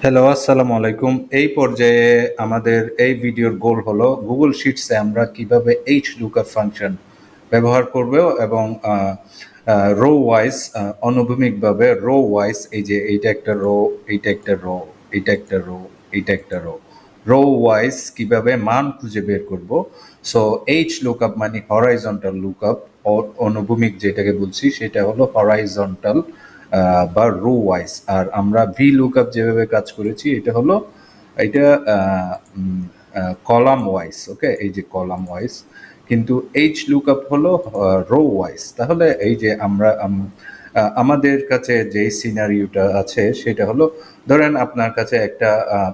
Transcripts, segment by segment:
Hello, আসসালামু আলাইকুম। এই পর্যায়ে আমাদের এই ভিডিওর গোল হলো গুগল শিটসে আমরা কিভাবে এইচ লুকআপ ফাংশন ব্যবহার করব এবং রো ওয়াইজ অনুভূমিকভাবে রো ওয়াইজ এই যে এইটা একটা রো, এইটা একটা রো, এইটা একটা রো, এইটা একটা রো, রো ওয়াইজ কিভাবে মান খুঁজে বের করব। সো এইচ লুকআপ মানে হরাইজন্টাল লুকআপ, অনুভূমিক যেটাকে বলছি সেটা হলো হরাইজন্টাল বা রো ওয়াইজ। আর আমরা ভি লুকআপ যেভাবে কাজ করেছি এটা হলো এটা কলাম ওয়াইজ। ওকে, এই যে কলাম ওয়াইজ, কিন্তু এইচ লুকআপ হলো রো ওয়াইজ। তাহলে এই যে আমরা আমাদের কাছে যে সিনারিওটা আছে সেটা হলো, ধরেন আপনার কাছে একটা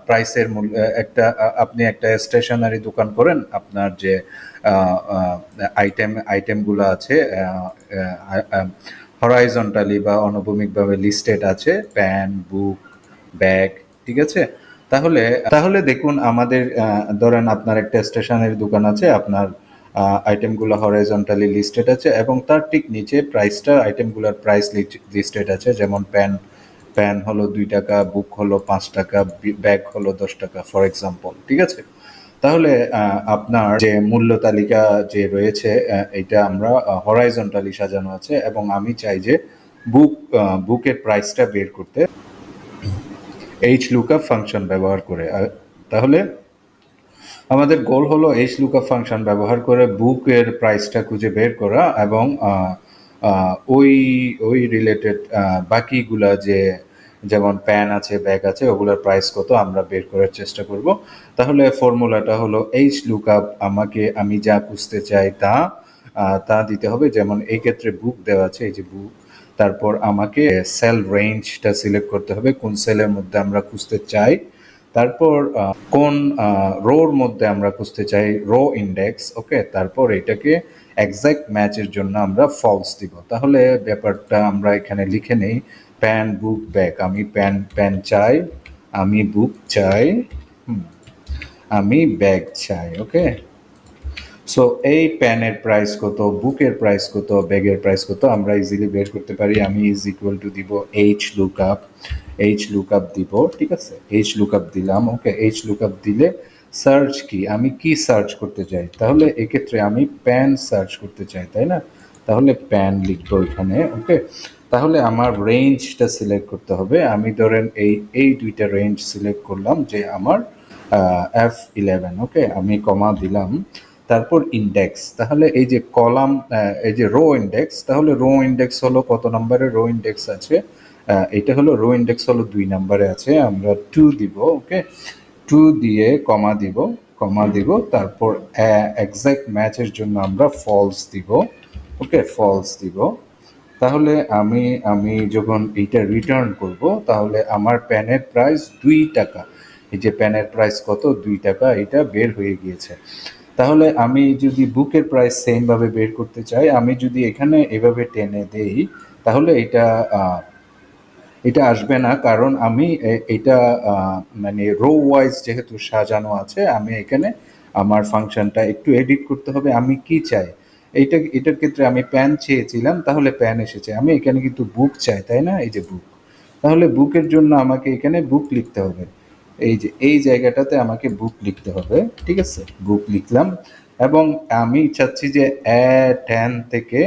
প্রাইসের মূল্য, একটা আপনি একটা স্টেশনারি দোকান করেন, আপনার যে আইটেমগুলো আছে হরাইজন্টালি বা অনুভূমিকভাবে লিস্টেড আছে, প্যান, বুক, ব্যাগ, ঠিক আছে। তাহলে তাহলে দেখুন আমাদের ধরেন আপনার একটা স্টেশনারি দোকান আছে, আপনার আইটেমগুলো হরাইজন্টালি লিস্টেড আছে এবং তার ঠিক নিচে প্রাইসটা, আইটেমগুলোর প্রাইস লিস্টেড আছে। যেমন প্যান হলো 2 টাকা, বুক হলো 5 টাকা, ব্যাগ হলো 10 টাকা, ফর এক্সাম্পল, ঠিক আছে। তাহলে আপনার যে মূল্য তালিকা যে রয়েছে এটা আমরা হরাইজন্টালি সাজানো আছে এবং আমি চাই যে বুকের প্রাইসটা বের করতে এইচ লুকআপ ফাংশন ব্যবহার করে। তাহলে আমাদের গোল হলো এইচ লুকআপ ফাংশন ব্যবহার করে বুকের প্রাইসটা খুঁজে বের করা এবং ওই ওই রিলেটেড বাকিগুলা যে, যেমন প্যান আছে, ব্যাগ আছে, ওগুলোর প্রাইস কত আমরা বের করার চেষ্টা করব। তাহলে ফর্মুলাটা হলো এইচ লুকআপ, আমি যা খুঁজতে চাই তা দিতে হবে। যেমন এই ক্ষেত্রে বুক দেওয়া আছে, এই যে বুক, তারপর আমাকে সেল রেঞ্জটা সিলেক্ট করতে হবে, কোন সেলের মধ্যে আমরা খুঁজতে চাই। তারপর কোন রোর মধ্যে আমরা খুঁজতে চাই, রো ইন্ডেক্স। ওকে, তারপর এটাকে এক্সাক্ট ম্যাচের জন্য আমরা ফলস দিব। তাহলে ব্যাপারটা আমরা এখানে লিখে নেই, প্যান, বুক, ব্যাগ। আমি প্যান চাই, আমি বুক চাই, আমি ব্যাগ চাই। ওকে, সো এই প্যানের প্রাইস কত, বুকের প্রাইস কত, ব্যাগের প্রাইস কত আমরা ইজিলি বের করতে পারি। আমি ইজ ইকুয়াল টু দিব এইচ লুকআপ দিব, ঠিক আছে। এইচ লুকআপ দিলাম। ওকে, এইচ লুকআপ দিলে সার্চ কি, আমি কি সার্চ করতে চাই, তাহলে এক্ষেত্রে আমি প্যান সার্চ করতে চাই, তাই না। তাহলে প্যান লিখবো এখানে। ওকে, তাহলে আমার রেঞ্জটা সিলেক্ট করতে হবে। আমি ধরেন এই দুইটা রেঞ্জ সিলেক্ট করলাম যে আমার F11। ওকে, আমি কমা দিলাম, তারপর ইন্ডেক্স। তাহলে এই যে কলাম, এই যে রো ইন্ডেক্স, তাহলে রো ইন্ডেক্স হলো কত নম্বরে রো ইন্ডেক্স আছে, এটা হলো রো ইন্ডেক্স হলো 2 নম্বরে আছে, আমরা 2 দিব। ওকে, 2 দিয়ে কমা দিব, তারপর এক্সাক্ট ম্যাচের জন্য আমরা ফলস দিব। ওকে, ফলস দিব। তাহলে আমি আমি যখন এইটা রিটার্ন করব, তাহলে আমার প্যানের প্রাইস 2 টাকা। এই যে প্যানের প্রাইস কত, 2 টাকা, এটা বের হয়ে গিয়েছে। তাহলে আমি যদি বুকের প্রাইস সেমভাবে বের করতে চাই, আমি যদি এখানে এভাবে টেনে দেই, তাহলে এটা আসবে না, কারণ আমি এটা মানে রো ওয়াইজ যেহেতু সাজানো আছে, আমি এখানে আমার ফাংশনটা একটু এডিট করতে হবে। আমি কি চাই, এটার ক্ষেত্রে আমি প্যান চেয়েছিলাম, তাহলে প্যান এসেছে। আমি এখানে কিন্তু বুক চাই, তাই না, এই যে বুক। তাহলে বুকের জন্য আমাকে এখানে বুক লিখতে হবে, এই যে এই জায়গাটাতে আমাকে বুক লিখতে হবে, ঠিক আছে। বুক লিখলাম এবং আমি চাচ্ছি যে A10 থেকে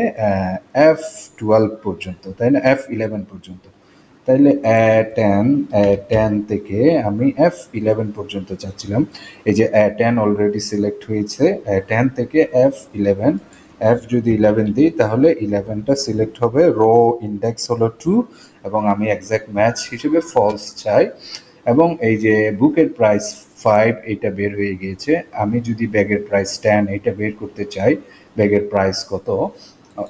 F12 পর্যন্ত, তাই না, F11 পর্যন্ত। তাইলে A10 থেকে আমি F11 পর্যন্ত চাচ্ছিলাম। এই যে A10 অলরেডি সিলেক্ট হয়েছে, A10 থেকে F11। F যদি 11 দিই তাহলে 11টা সিলেক্ট হবে, রো ইন্ডেক্স হলো 2 এবং আমি এক্সাক্ট ম্যাচ হিসেবে ফলস চাই। এবং এই যে বুকের প্রাইস 5, এটা বের হয়ে গিয়েছে। আমি যদি ব্যাগের প্রাইস 10, এটা বের করতে চাই, ব্যাগের প্রাইস কত।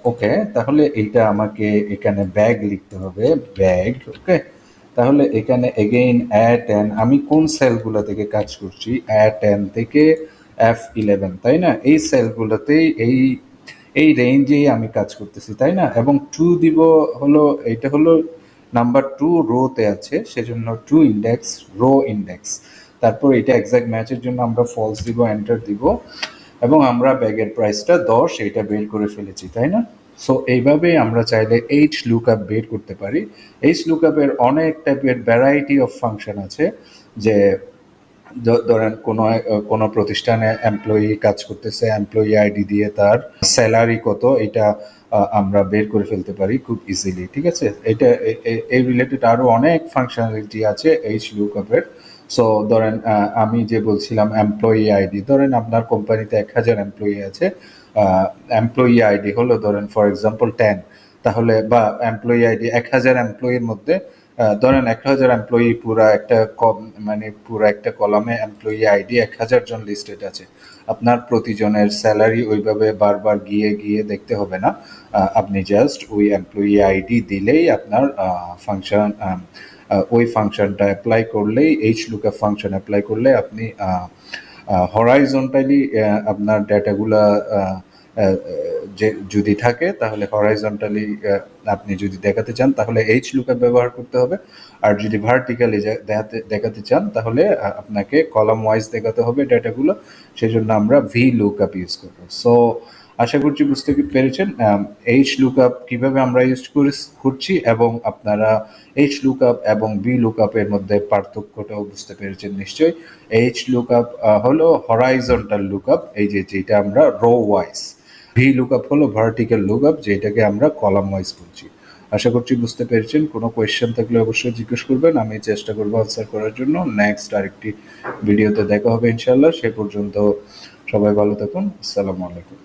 ওকে, তাহলে এইটা আমাকে এখানে ব্যাগ লিখতে হবে, ব্যাগ। ওকে, তাহলে এখানে এগেইন A10, আমি কোন সেলগুলো থেকে কাজ করছি, A10 থেকে F11, তাই না, এই সেলগুলোতেই এই রেঞ্জেই আমি কাজ করতেছি, তাই না। এবং 2 দিব, হলো এটা হলো নাম্বার 2 রোতে আছে, সেজন্য 2 ইন্ডেক্স, রো ইন্ডেক্স। তারপর এটা এক্সাক্ট ম্যাচের জন্য আমরা ফলস দিব, এন্টার দিব এবং আমরা ব্যাগের প্রাইসটা 10 এটা বের করে ফেলেছি, তাই না। সো এইভাবে আমরা চাইলে এইচ লুকআপ বের করতে পারি। এইচ লুকআপের অনেক টাইপের ভ্যারাইটি অফ ফাংশন আছে, যে ধরেন কোনো প্রতিষ্ঠানে এমপ্লয়ি কাজ করতেছে, এমপ্লয়ি আইডি দিয়ে তার স্যালারি কত এটা আমরা বের করে ফেলতে পারি খুব ইজিলি। ঠিক আছে, এটা এই রিলেটেড আরো অনেক ফাংশনালিটি আছে এইচ লুকআপের। সো ধরেন আমি যে বলছিলাম এমপ্লয়ি আইডি, ধরেন আপনার কোম্পানিতে 1000 এমপ্লয়ি আছে, এমপ্লয়ি আইডি হলো ধরেন ফর এক্সাম্পল 10, তাহলে বা এমপ্লয়ি আইডি 1000 এমপ্লয়ির মধ্যে ধরেন 1000 এমপ্লয়ি পুরো একটা কলামে এমপ্লয়ি আইডি 1000 জন লিস্টেড আছে। আপনার প্রতিজনের স্যালারি ওইভাবে বারবার গিয়ে গিয়ে দেখতে হবে না, আপনি জাস্ট ওই এমপ্লয়ি আইডি দিলেই আপনার ফাংশন, ওই ফাংশনটা অ্যাপ্লাই করলেই, এইচ লুকআপ ফাংশন অ্যাপ্লাই করলে আপনি হরাইজন্টালি আপনার ডেটাগুলা যে যদি থাকে তাহলে হরাইজন্টালি আপনি যদি দেখাতে চান তাহলে এইচ লুকআপ ব্যবহার করতে হবে, আর যদি ভার্টিক্যালি দেখাতে চান তাহলে আপনাকে কলাম ওয়াইজ দেখাতে হবে ডেটাগুলো, সেজন্য আমরা ভি লুকআপ ইউজ করবো। সো আশা করছি বুঝতে পেরেছেন এইচ লুকআপ কিভাবে আমরা ইউজ করছি, এবং আপনারা এইচ লুকআপ এবং ভি লুকআপের মধ্যে পার্থক্যটাও বুঝতে পেরেছেন নিশ্চয়ই। এইচ লুকআপ হলো হরাইজন্টাল লুকআপ, এই যেটা আমরা রো ওয়াইজ, ভি লুকআপ হলো ভার্টিক্যাল লুকআপ যেটাকে আমরা কলাম ওয়াইজ করছি। আশা করছি বুঝতে পেরেছেন। কোনো কোয়েশ্চেন থাকলে অবশ্যই জিজ্ঞেস করবেন, আমি চেষ্টা করবো আনসার করার জন্য। নেক্সট আরেকটি ভিডিওতে দেখা হবে ইনশাল্লাহ। সে পর্যন্ত সবাই ভালো থাকুন। আসসালামু আলাইকুম।